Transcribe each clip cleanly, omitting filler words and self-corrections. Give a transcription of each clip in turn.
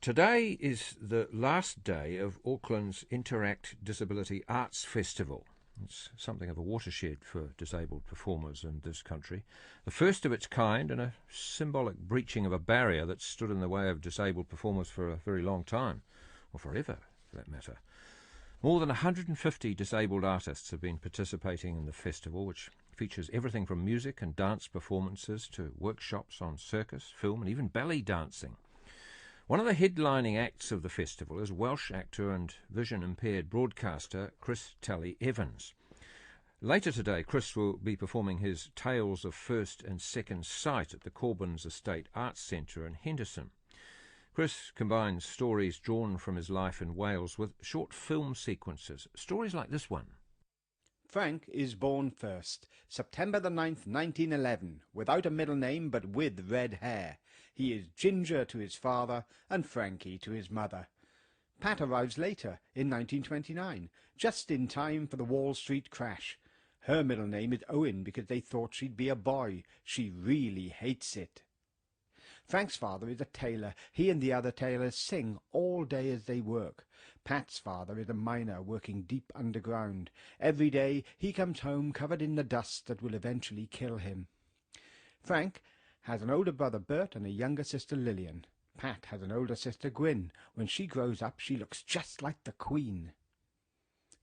Today is the last day of Auckland's Interact Disability Arts Festival. It's something of a watershed for disabled performers in this country. The first of its kind and a symbolic breaching of a barrier that stood in the way of disabled performers for a very long time, or forever for that matter. More than 150 disabled artists have been participating in the festival, which features everything from music and dance performances to workshops on circus, film and even ballet dancing. One of the headlining acts of the festival is Welsh actor and vision-impaired broadcaster Chris Talley-Evans. Later today, Chris will be performing his Tales of First and Second Sight at the Corbins Estate Arts Centre in Henderson. Chris combines stories drawn from his life in Wales with short film sequences, stories like this one. Frank is born first, September the 9th, 1911, without a middle name but with red hair. He is Ginger to his father and Frankie to his mother. Pat arrives later, in 1929, just in time for the Wall Street crash. Her middle name is Owen because they thought she'd be a boy. She really hates it. Frank's father is a tailor. He and the other tailors sing all day as they work. Pat's father is a miner working deep underground. Every day he comes home covered in the dust that will eventually kill him. Frank has an older brother Bert and a younger sister Lillian. Pat has an older sister Gwyn. When she grows up she looks just like the Queen.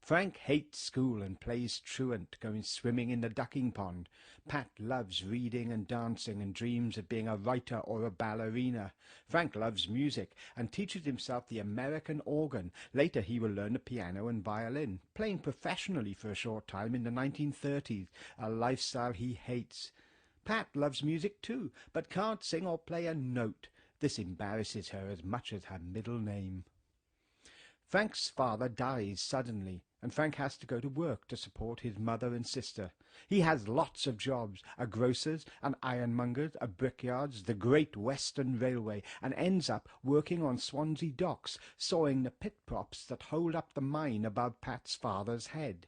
Frank hates school and plays truant, going swimming in the ducking pond. Pat loves reading and dancing and dreams of being a writer or a ballerina. Frank loves music and teaches himself the American organ. Later he will learn the piano and violin, playing professionally for a short time in the 1930s, a lifestyle he hates. Pat loves music too, but can't sing or play a note. This embarrasses her as much as her middle name. Frank's father dies suddenly, and Frank has to go to work to support his mother and sister. He has lots of jobs, a grocer's, an ironmonger's, a brickyard's, the Great Western Railway, and ends up working on Swansea docks, sawing the pit props that hold up the mine above Pat's father's head.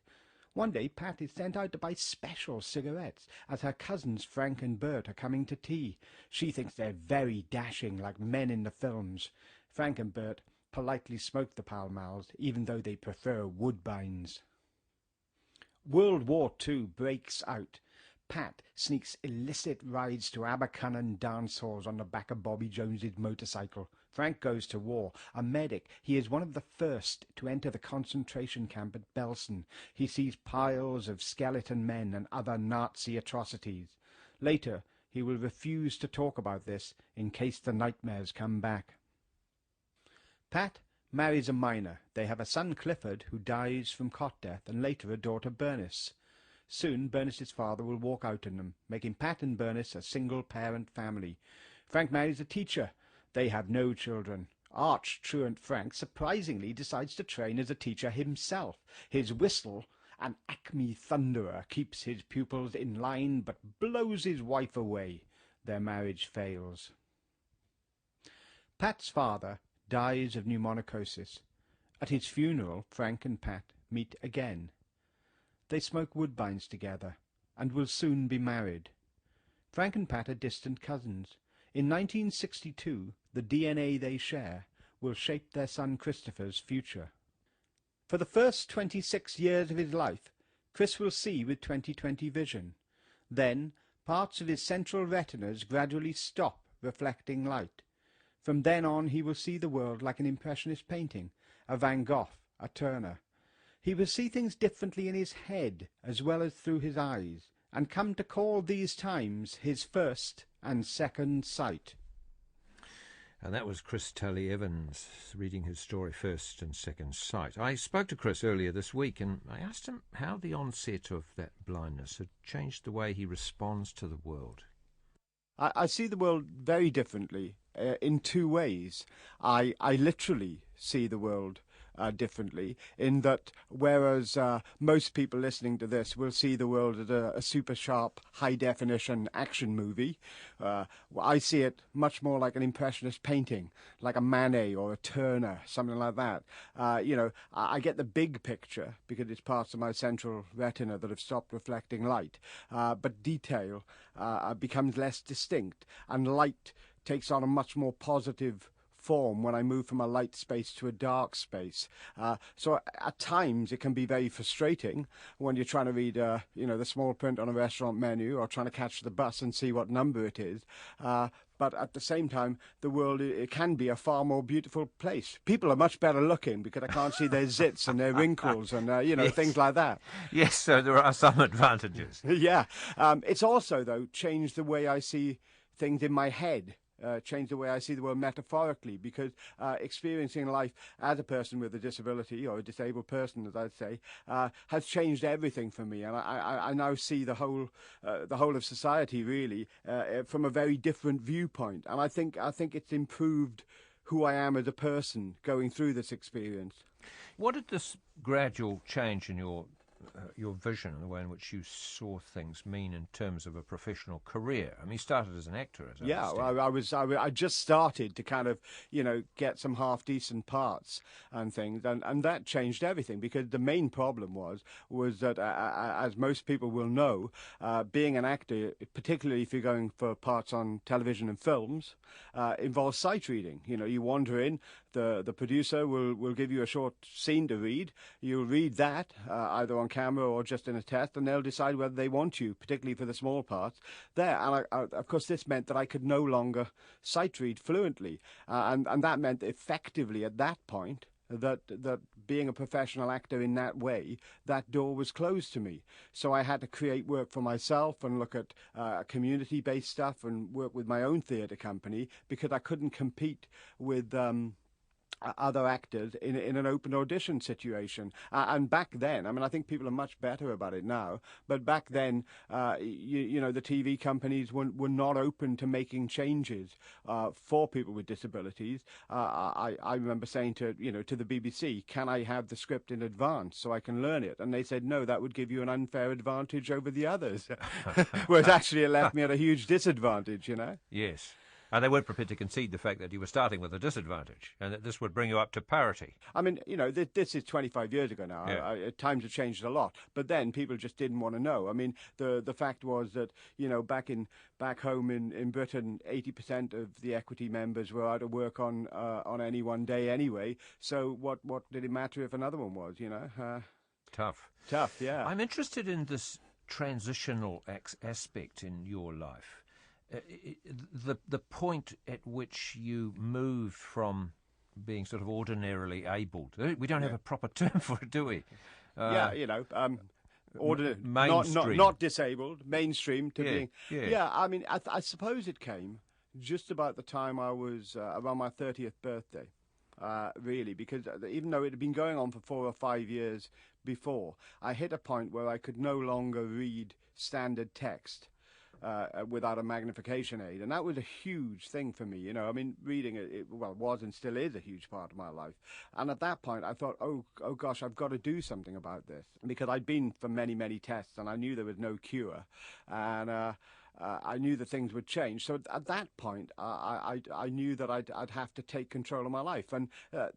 One day Pat is sent out to buy special cigarettes, as her cousins Frank and Bert are coming to tea. She thinks they're very dashing, like men in the films. Frank and Bert politely smoke the Pall Malls, even though they prefer Woodbines. World War II breaks out. Pat sneaks illicit rides to Abercynon dance halls on the back of Bobby Jones's motorcycle. Frank goes to war. A medic, he is one of the first to enter the concentration camp at Belsen. He sees piles of skeleton men and other Nazi atrocities. Later, he will refuse to talk about this in case the nightmares come back. Pat marries a miner. They have a son Clifford who dies from cot death and later a daughter Bernice. Soon Bernice's father will walk out on them, making Pat and Bernice a single-parent family. Frank marries a teacher. They have no children. Arch-truant Frank surprisingly decides to train as a teacher himself. His whistle, an Acme thunderer, keeps his pupils in line but blows his wife away. Their marriage fails. Pat's father dies of pneumonicosis. At his funeral, Frank and Pat meet again. They smoke Woodbines together and will soon be married. Frank and Pat are distant cousins. In 1962, the DNA they share will shape their son Christopher's future. For the first 26 years of his life, Chris will see with 20/20 vision. Then, parts of his central retinas gradually stop reflecting light. From then on he will see the world like an impressionist painting, a Van Gogh, a Turner. He will see things differently in his head as well as through his eyes, and come to call these times his first and second sight. And that was Chris Talley-Evans reading his story First and Second Sight. I spoke to Chris earlier this week and I asked him how the onset of that blindness had changed the way he responds to the world. I see the world very differently in two ways. I literally see the world differently, in that whereas most people listening to this will see the world as a super sharp, high-definition action movie, I see it much more like an impressionist painting, like a Manet or a Turner, something like that. I get the big picture because it's parts of my central retina that have stopped reflecting light, but detail becomes less distinct, and light takes on a much more positive form when I move from a light space to a dark space. So at times it can be very frustrating when you're trying to read, the small print on a restaurant menu, or trying to catch the bus and see what number it is. But at the same time, the world, it can be a far more beautiful place. People are much better looking because I can't see their zits and their wrinkles and, Yes. things like that. Yes, so there are some advantages. Yeah. It's also, though, changed the way I see things in my head. Changed the way I see the world metaphorically, because experiencing life as a person with a disability, or a disabled person, as I'd say, has changed everything for me, and I now see the whole of society really from a very different viewpoint, and I think it's improved who I am as a person going through this experience. What did this gradual change in your vision and the way in which you saw things mean in terms of a professional career? I mean, you started as an actor, as I understand. I just started to kind of, get some half-decent parts and things, and that changed everything, because the main problem was that, as most people will know, being an actor, particularly if you're going for parts on television and films, involves sight reading. You wander in, the producer will give you a short scene to read. You'll read that, either on camera or just in a test, and they'll decide whether they want you, particularly for the small parts, there. And of course, this meant that I could no longer sight read fluently, and that meant effectively at that point that being a professional actor in that way, that door was closed to me. So I had to create work for myself and look at community-based stuff and work with my own theatre company, because I couldn't compete with other actors in an open audition situation. And back then, I mean, I think people are much better about it now, but back then, the TV companies were not open to making changes for people with disabilities. I remember saying to the BBC, can I have the script in advance so I can learn it? And they said, no, that would give you an unfair advantage over the others. Whereas actually it left me at a huge disadvantage, Yes. And they weren't prepared to concede the fact that you were starting with a disadvantage and that this would bring you up to parity. I mean, this is 25 years ago now. Yeah. Times have changed a lot. But then people just didn't want to know. I mean, the fact was that, back home in Britain, 80% of the equity members were out of work on any one day anyway. So what did it matter if another one was, Tough. Tough, yeah. I'm interested in this transitional aspect in your life. The point at which you moved from being sort of ordinarily abled. We don't have a proper term for it, do we? Mainstream. Not disabled, mainstream to being... Yeah. Yeah, I mean, I suppose it came just about the time I was around my 30th birthday, really, because even though it had been going on for 4 or 5 years before, I hit a point where I could no longer read standard text without a magnification aid, and that was a huge thing for me. I mean, reading it was and still is a huge part of my life. And at that point, I thought, oh gosh, I've got to do something about this, because I'd been for many, many tests, and I knew there was no cure, and I knew that things would change. So at that point, I knew that I'd have to take control of my life. And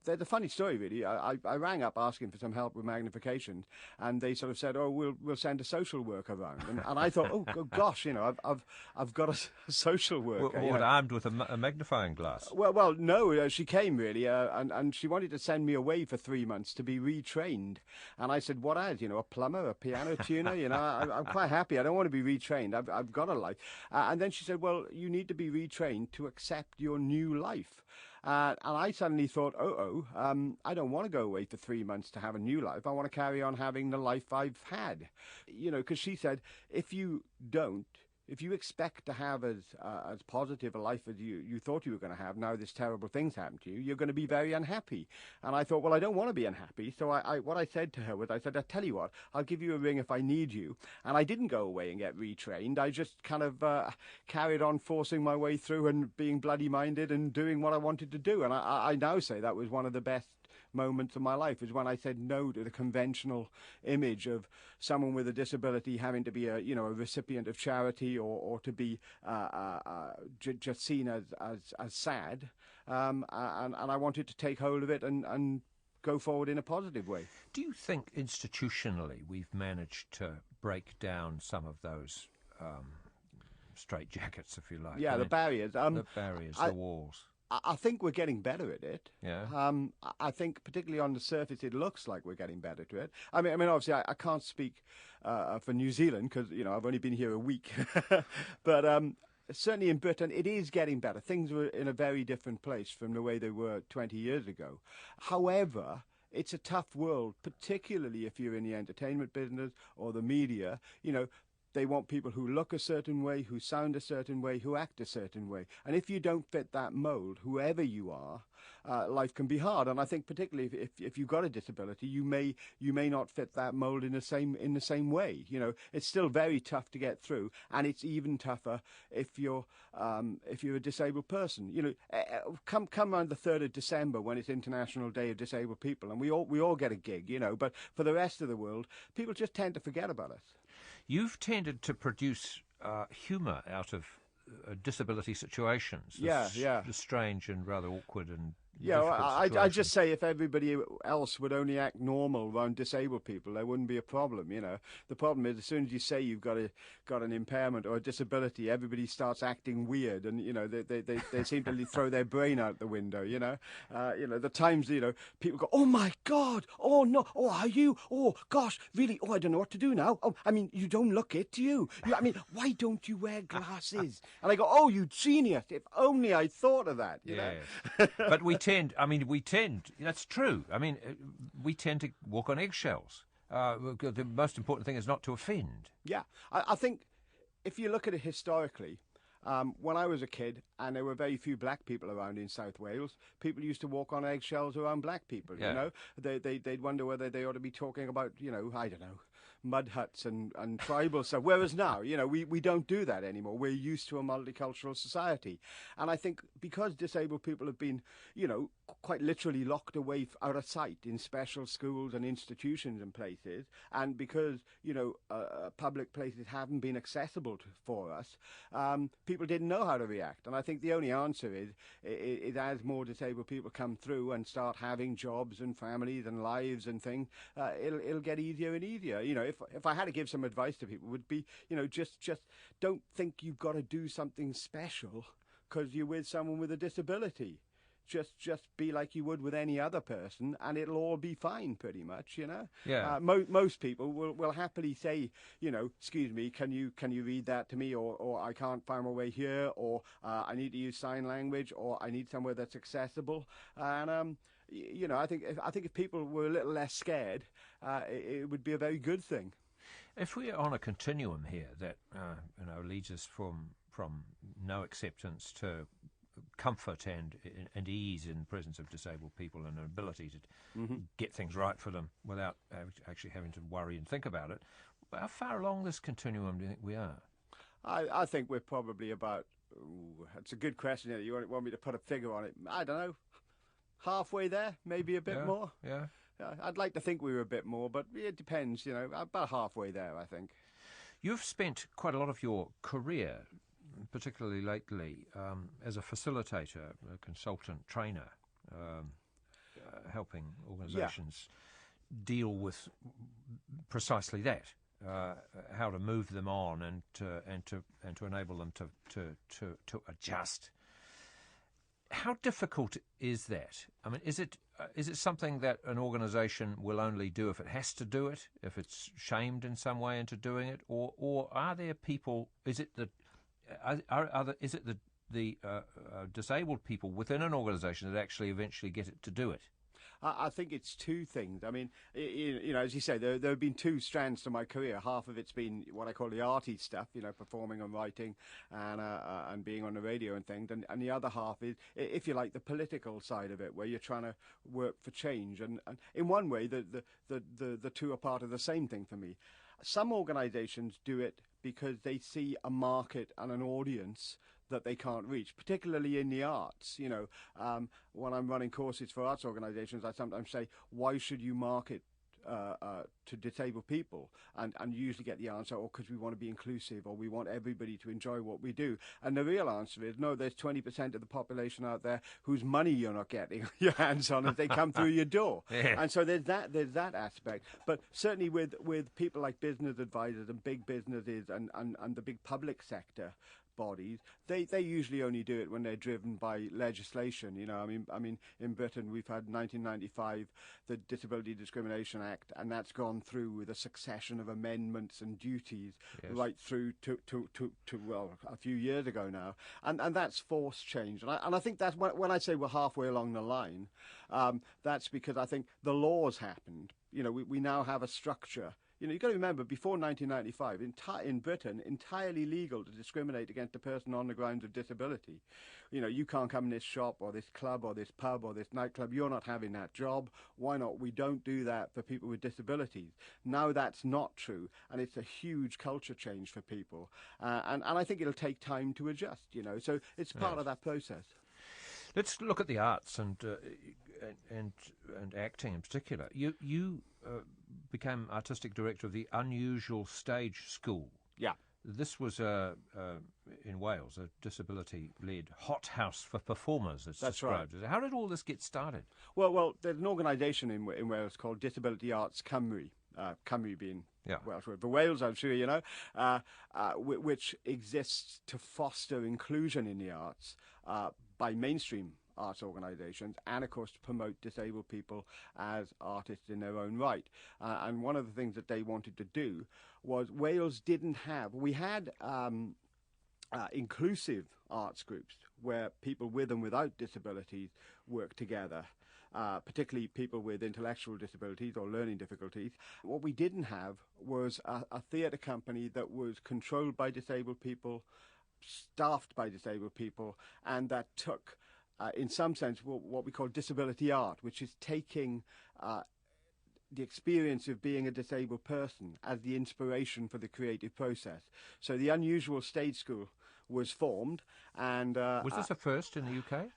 there's a funny story, really. I rang up asking for some help with magnification, and they sort of said, "Oh, we'll send a social worker around." And I thought, oh gosh, I've got a social worker. What, armed with a magnifying glass? Well, no. She came really, and she wanted to send me away for 3 months to be retrained. And I said, "What as? A plumber, a piano tuner? I'm quite happy. I don't want to be retrained. I've got a life." And then she said, well, you need to be retrained to accept your new life. And I suddenly thought, I don't want to go away for 3 months to have a new life. I want to carry on having the life I've had. Because she said, if you expect to have as positive a life as you thought you were going to have, now this terrible thing's happened to you, you're going to be very unhappy. And I thought, well, I don't want to be unhappy. So what I said to her was, I said, I tell you what, I'll give you a ring if I need you. And I didn't go away and get retrained. I just kind of carried on forcing my way through and being bloody-minded and doing what I wanted to do. And I now say that was one of the best moments of my life, is when I said no to the conventional image of someone with a disability having to be a recipient of charity or to be just seen as sad, and I wanted to take hold of it and go forward in a positive way. Do you think institutionally we've managed to break down some of those straitjackets, if you like? Yeah, the barriers. The barriers, the walls. I think we're getting better at it. Yeah. I think, particularly on the surface, it looks like we're getting better to it. I mean, obviously, I can't speak for New Zealand because I've only been here a week, but certainly in Britain, it is getting better. Things were in a very different place from the way they were 20 years ago. However, it's a tough world, particularly if you're in the entertainment business or the media. They want people who look a certain way, who sound a certain way, who act a certain way. And if you don't fit that mold, whoever you are, life can be hard. And I think particularly if you've got a disability, you may not fit that mold in the same way. It's still very tough to get through, and it's even tougher if you're a disabled person. Come around the 3rd of December when it's International Day of Disabled People, and we all get a gig. But for the rest of the world, people just tend to forget about us. You've tended to produce humour out of disability situations. Yeah. The strange and rather awkward and Yeah, well, I just say if everybody else would only act normal around disabled people, there wouldn't be a problem. The problem is as soon as you say you've got an impairment or a disability, everybody starts acting weird, and they seem to throw their brain out the window. The times people go, oh my God, oh no, oh are you, oh gosh, really, oh I don't know what to do now. Oh, I mean you don't look it, do you? I mean why don't you wear glasses? And I go, oh you genius! If only I thought of that. You know? But we tend, that's true. I mean, we tend to walk on eggshells. The most important thing is not to offend. Yeah, I think if you look at it historically, when I was a kid and there were very few black people around in South Wales, people used to walk on eggshells around black people, Yeah. They'd wonder whether they ought to be talking about, I don't know, mud huts and tribal stuff. Whereas now, we don't do that anymore. We're used to a multicultural society. And I think because disabled people have been, quite literally locked away out of sight in special schools and institutions and places, and because, public places haven't been accessible for us, people didn't know how to react. And I think the only answer is as more disabled people come through and start having jobs and families and lives and things, it'll get easier and easier. If I had to give some advice to people, it would be, just don't think you've got to do something special because you're with someone with a disability. Just be like you would with any other person, and it'll all be fine, pretty much. Yeah. Most people will happily say, excuse me, can you read that to me, or I can't find my way here, or I need to use sign language, or I need somewhere that's accessible. And I think if people were a little less scared, it would be a very good thing. If we're on a continuum here that leads us from no acceptance to comfort and ease in the presence of disabled people and an ability to get things right for them without actually having to worry and think about it, how far along this continuum do you think we are? I think we're probably about, that's a good question. You want me to put a figure on it? I don't know, halfway there, maybe a bit more. Yeah. I'd like to think we were a bit more, but it depends, about halfway there, I think. You've spent quite a lot of your career, particularly lately, as a facilitator, a consultant, trainer, helping organisations deal with precisely that, how to move them on and to enable them to adjust. How difficult is that? I mean, is it something that an organisation will only do if it has to do it, if it's shamed in some way into doing it, or are there people? Is it the disabled people within an organisation that actually eventually get it to do it? I think it's two things. I mean, as you say, there have been two strands to my career. Half of it's been what I call the arty stuff, performing and writing and being on the radio and things. And the other half is, if you like, the political side of it, where you're trying to work for change. And in one way, the two are part of the same thing for me. Some organisations do it because they see a market and an audience that they can't reach, particularly in the arts. When I'm running courses for arts organisations, I sometimes say, why should you market to disabled people? And usually get the answer, because we want to be inclusive, or we want everybody to enjoy what we do. And the real answer is, no, there's 20% of the population out there whose money you're not getting your hands on as they come through your door. Yeah. And so there's that aspect. But certainly with people like business advisors and big businesses and the big public sector, bodies, they usually only do it when they're driven by legislation. You know, I mean, in Britain we've had 1995, the Disability Discrimination Act, and that's gone through with a succession of amendments and duties right through to well, a few years ago now, and that's forced change. And I think that's when I say we're halfway along the line, that's because I think the laws happened. You know, we now have a structure. You know, you've got to remember, before 1995, in Britain, entirely legal to discriminate against a person on the grounds of disability. You know, you can't come in this shop or this club or this pub or this nightclub. You're not having that job. Why not? We don't do that for people with disabilities. Now that's not true, and it's a huge culture change for people. And I think it'll take time to adjust, you know. So it's part of that process. Let's look at the arts and acting in particular. You became artistic director of the Unusual Stage School. Yeah. This was in Wales, a disability-led hothouse for performers, it's described. Right. How did all this get started? Well, there's an organisation in Wales called Disability Arts Cymru. Cymru being Welsh word for Wales, I'm sure you know, which exists to foster inclusion in the arts by mainstream arts organisations, and of course to promote disabled people as artists in their own right. And one of the things that they wanted to do was, Wales didn't have, we had inclusive arts groups where people with and without disabilities work together. Particularly people with intellectual disabilities or learning difficulties. What we didn't have was a theatre company that was controlled by disabled people, staffed by disabled people, and that took, in some sense, what we call disability art, which is taking the experience of being a disabled person as the inspiration for the creative process. So the Unusual Stage School was formed, and was this a first in the UK?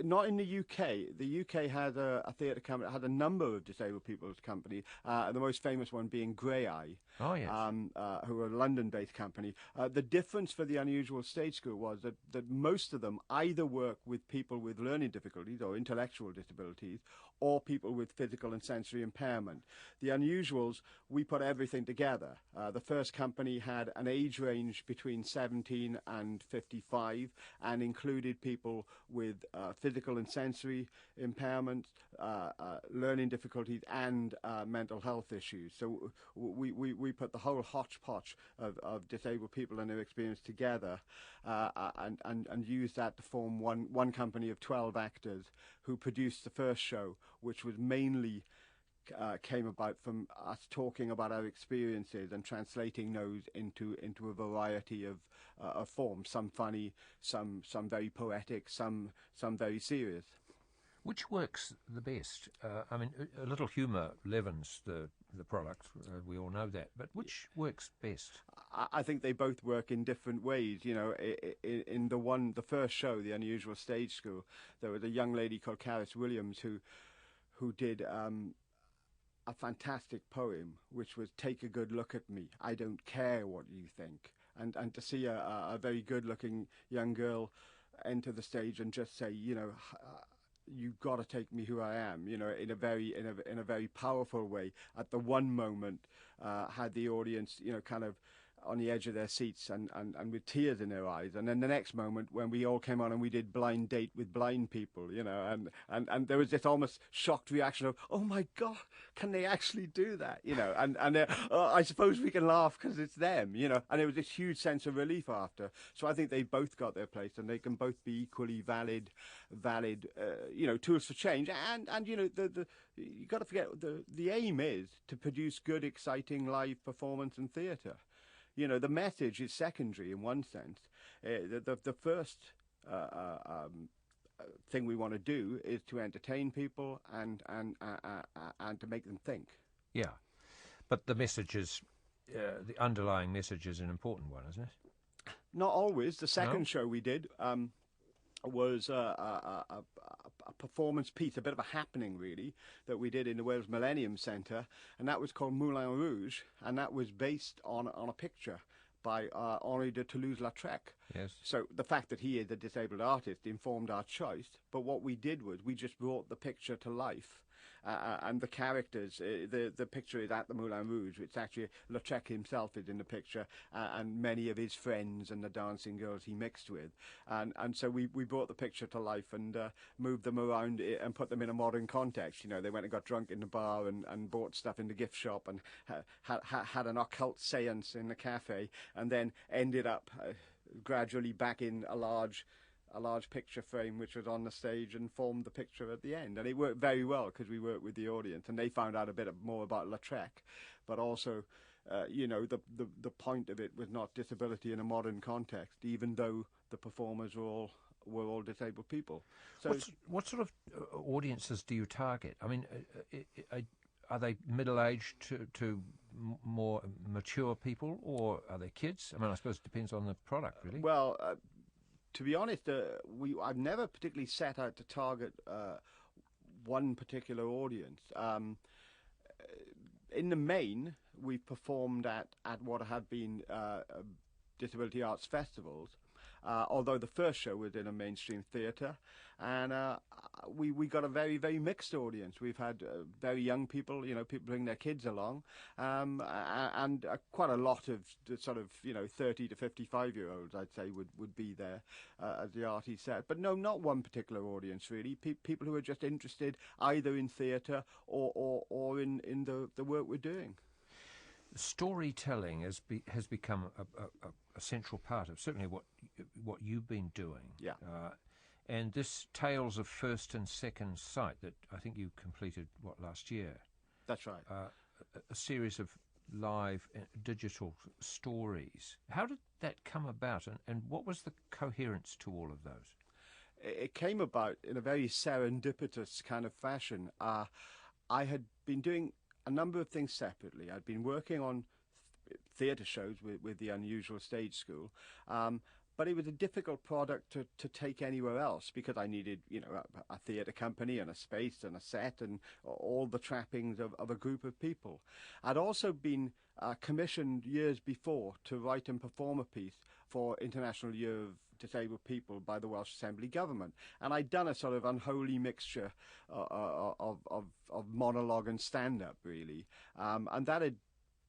Not in the UK. The UK had a theatre company, had a number of disabled people's companies. The most famous one being Grey Eye, who are a London-based company. The difference for the Unusual Stage School was that most of them either work with people with learning difficulties or intellectual disabilities, or people with physical and sensory impairment. The Unusuals, we put everything together. The first company had an age range between 17 and 55 and included people with physical and sensory impairment, learning difficulties, and mental health issues. So we put the whole hodgepodge of disabled people and their experience together and used that to form one company of 12 actors who produced the first show, which was mainly came about from us talking about our experiences and translating those into a variety of forms. Some funny, some very poetic, some very serious. Which works the best? I mean, a little humour leavens the product. We all know that. But which works best? I think they both work in different ways. You know, in the first show, The Unusual Stage School, there was a young lady called Caris Williams who did a fantastic poem, which was "Take a good look at me. I don't care what you think." And to see a very good-looking young girl enter the stage and just say, you know, you've got to take me who I am, you know, in a very powerful way. At the one moment, had the audience, you know, kind of on the edge of their seats and with tears in their eyes. And then the next moment, when we all came on and we did Blind Date with blind people, you know, and there was this almost shocked reaction of, oh my God, can they actually do that? You know, and I suppose we can laugh because it's them, you know, and it was this huge sense of relief after. So I think they both got their place, and they can both be equally valid, you know, tools for change. And you know, you got to forget, the aim is to produce good, exciting live performance and theatre. You know, the message is secondary in one sense. The first thing we want to do is to entertain people and to make them think. Yeah, but the message is, the underlying message is an important one, isn't it? Not always. The second show we did was a performance piece, a bit of a happening really, that we did in the Wales Millennium Centre, and that was called Moulin Rouge, and that was based on a picture by Henri de Toulouse-Lautrec. Yes. So the fact that he is a disabled artist informed our choice, but what we did was we just brought the picture to life and the characters. The picture is at the Moulin Rouge, which actually Lautrec himself is in the picture, and many of his friends and the dancing girls he mixed with. And so we brought the picture to life and moved them around and put them in a modern context. You know, they went and got drunk in the bar and bought stuff in the gift shop and had an occult seance in the cafe, and then ended up gradually back in a large picture frame which was on the stage and formed the picture at the end. And it worked very well because we worked with the audience and they found out a bit more about Lautrec, but also you know, the point of it was not disability in a modern context, even though the performers were all disabled people. So what sort of audiences do you target? I mean, are they middle-aged to more mature people, or are they kids? I mean, I suppose it depends on the product, really. Well, to be honest, I've never particularly set out to target one particular audience. In the main, we've performed at what have been disability arts festivals, although the first show was in a mainstream theatre, and we got a very, very mixed audience. We've had very young people, you know, people bring their kids along, and quite a lot of the sort of, you know, 30 to 55-year-olds, I'd say, would be there, as the artist said. But no, not one particular audience, really. People who are just interested either in theatre or in the work we're doing. Storytelling has become a central part of certainly what you've been doing. Yeah. And this Tales of First and Second Sight that I think you completed, last year? That's right. A series of live digital stories. How did that come about, and what was the coherence to all of those? It came about in a very serendipitous kind of fashion. I had been doing a number of things separately. I'd been working on theatre shows with the Unusual Stage School, but it was a difficult product to take anywhere else because I needed, you know, a theatre company and a space and a set and all the trappings of a group of people. I'd also been commissioned years before to write and perform a piece for International Year of Disabled People by the Welsh Assembly Government, and I'd done a sort of unholy mixture of monologue and stand-up, really, and that had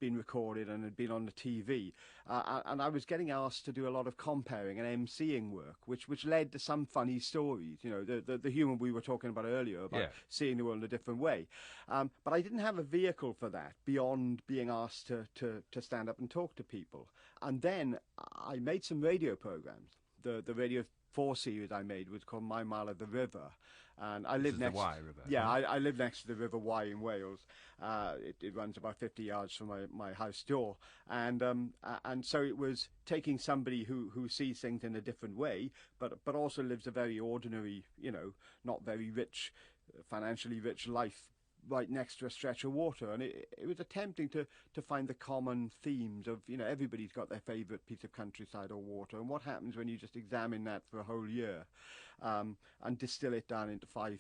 been recorded and had been on the TV, and I was getting asked to do a lot of comparing and emceeing work, which led to some funny stories. You know, the humour we were talking about earlier about seeing the world in a different way. But I didn't have a vehicle for that beyond being asked to stand up and talk to people. And then I made some radio programs. The Radio 4 series I made was called My Mile of the River, and I live next. The Wye River. Yeah, I live next to the River Wye in Wales. It runs about 50 yards from my house door, and so it was taking somebody who sees things in a different way, but also lives a very ordinary, you know, not very rich, financially rich life, right next to a stretch of water. And it was attempting to find the common themes of, you know, everybody's got their favourite piece of countryside or water, and what happens when you just examine that for a whole year, and distill it down into 5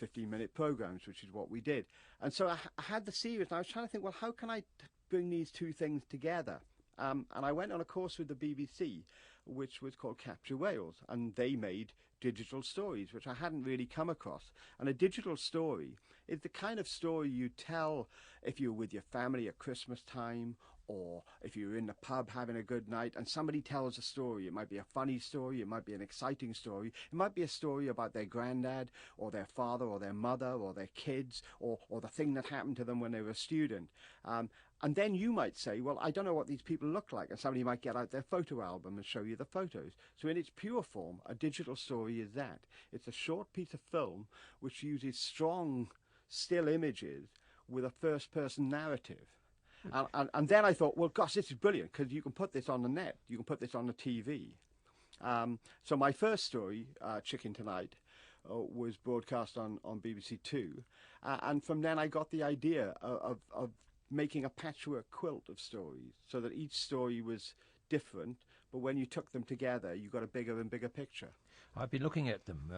15-minute programmes, which is what we did. And so I had the series, and I was trying to think, well, how can I bring these two things together? And I went on a course with the BBC, which was called Capture Wales, and they made digital stories, which I hadn't really come across. And a digital story is the kind of story you tell if you're with your family at Christmas time, or if you're in the pub having a good night and somebody tells a story. It might be a funny story, it might be an exciting story, it might be a story about their granddad or their father or their mother or their kids, or the thing that happened to them when they were a student. And then you might say, well, I don't know what these people look like, and somebody might get out their photo album and show you the photos. So in its pure form, a digital story is that. It's a short piece of film which uses strong still images with a first-person narrative. And then I thought, well, gosh, this is brilliant, because you can put this on the net, you can put this on the TV. So my first story, Chicken Tonight, was broadcast on BBC Two, and from then I got the idea of making a patchwork quilt of stories, so that each story was different, but when you took them together, you got a bigger and bigger picture. I've been looking at them,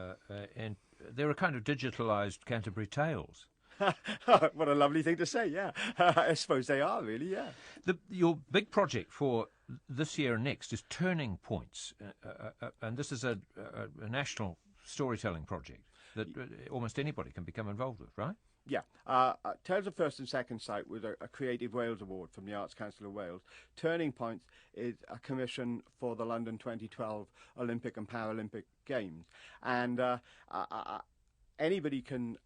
and they're a kind of digitalised Canterbury Tales. What a lovely thing to say, yeah. I suppose they are, really, yeah. Your big project for this year and next is Turning Points, and this is a national storytelling project. that almost anybody can become involved with, right? Yeah. Tales of First and Second Sight was a Creative Wales Award from the Arts Council of Wales. Turning Points is a commission for the London 2012 Olympic and Paralympic Games. And anybody can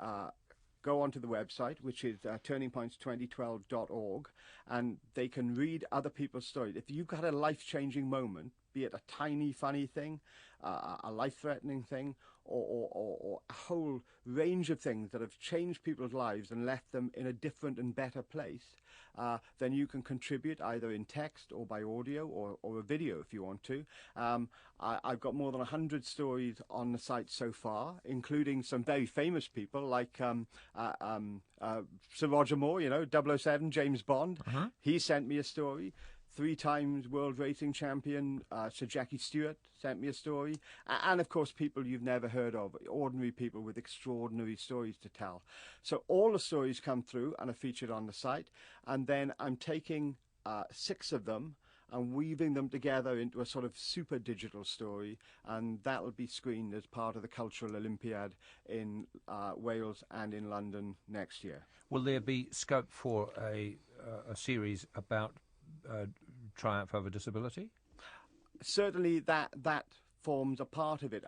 go onto the website, which is turningpoints2012.org, and they can read other people's stories. If you've got a life-changing moment, be it a tiny, funny thing, a life-threatening thing, or a whole range of things that have changed people's lives and left them in a different and better place, then you can contribute either in text or by audio or a video if you want to. I've got more than 100 stories on the site so far, including some very famous people like Sir Roger Moore, 007, James Bond. He sent me a story. 3 times world racing champion Sir Jackie Stewart sent me a story, and of course people you've never heard of, ordinary people with extraordinary stories to tell. So all the stories come through and are featured on the site, and then I'm taking 6 of them and weaving them together into a sort of super digital story, and that will be screened as part of the Cultural Olympiad in Wales and in London next year. Will there be scope for a series about triumph over disability? Certainly that forms a part of it.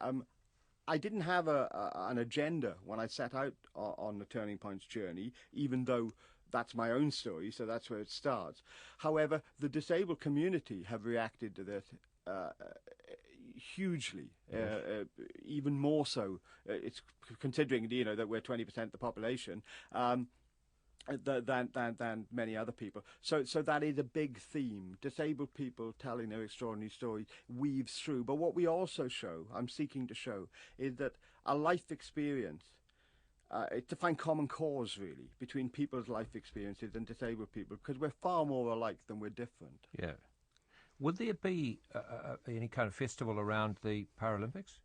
I didn't have an agenda when I set out on the Turning Points journey, even though that's my own story, so that's where it starts. However, the disabled community have reacted to this hugely, even more so. It's considering that we're 20% of the population. Than many other people. So that is a big theme. Disabled people telling their extraordinary stories weaves through. But what we also show, I'm seeking to show, is that a life experience, it's to find common cause, really, between people's life experiences and disabled people, because we're far more alike than we're different. Yeah. Would there be any kind of festival around the Paralympics?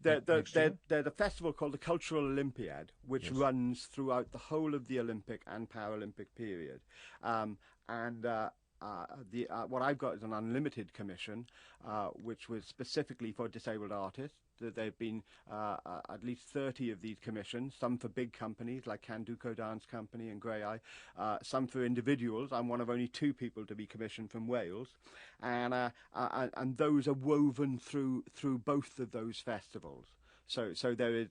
There's a festival called the Cultural Olympiad, which runs throughout the whole of the Olympic and Paralympic period. What I've got is an unlimited commission, which was specifically for disabled artists. There have been at least 30 of these commissions, some for big companies like Canduco Dance Company and Grey Eye, some for individuals. I'm one of only 2 people to be commissioned from Wales, and those are woven through both of those festivals. So there is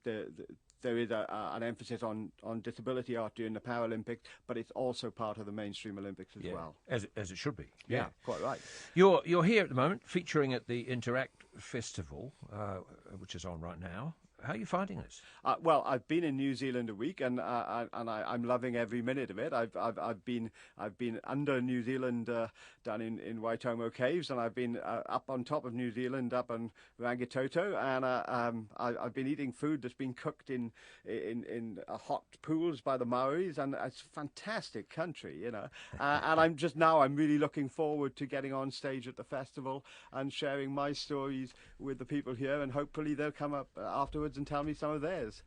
an emphasis on disability art during the Paralympics, but it's also part of the mainstream Olympics as well. As it should be. Yeah, quite right. You're here at the moment, featuring at the Interact Festival, which is on right now. How are you finding this? Well, I've been in New Zealand a week, and I'm loving every minute of it. I've been under New Zealand, down in Waitomo Caves, and I've been up on top of New Zealand, up on Rangitoto, and I've been eating food that's been cooked in hot pools by the Maoris, and it's a fantastic country, and I'm really looking forward to getting on stage at the festival and sharing my stories with the people here, and hopefully they'll come up afterwards and tell me some of theirs.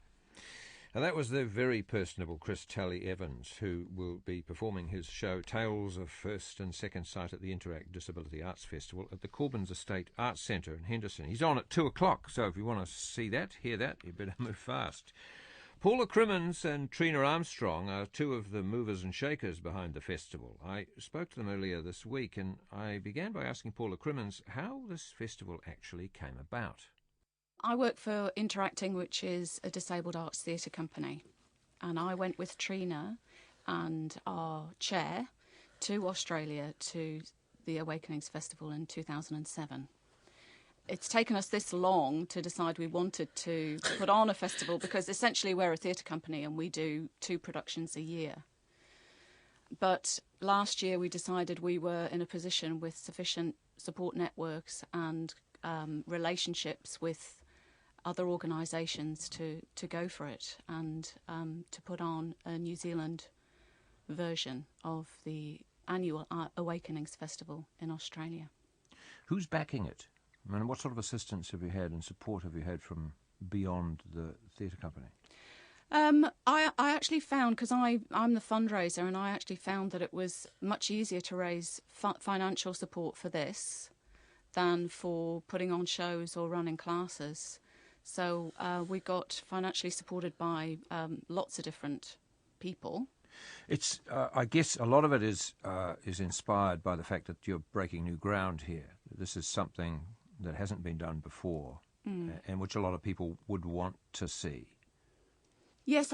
And that was the very personable Chris Talley-Evans, who will be performing his show Tales of First and Second Sight at the Interact Disability Arts Festival at the Corbins Estate Arts Centre in Henderson. He's on at 2 o'clock, so if you want to see that, hear that, you better move fast. Paula Crimmins and Trina Armstrong are 2 of the movers and shakers behind the festival. I spoke to them earlier this week, and I began by asking Paula Crimmins how this festival actually came about. I work for Interacting, which is a disabled arts theatre company, and I went with Trina and our chair to Australia to the Awakenings Festival in 2007. It's taken us this long to decide we wanted to put on a festival because essentially we're a theatre company and we do 2 productions a year. But last year we decided we were in a position with sufficient support networks and relationships with other organisations to go for it and to put on a New Zealand version of the annual Awakenings Festival in Australia. Who's backing it? I mean, what sort of assistance have you had and support have you had from beyond the theatre company? I actually found, because I'm the fundraiser, and I actually found that it was much easier to raise financial support for this than for putting on shows or running classes. So we got financially supported by lots of different people. It's, I guess, a lot of it is inspired by the fact that you're breaking new ground here. This is something that hasn't been done before, and which a lot of people would want to see. Yes,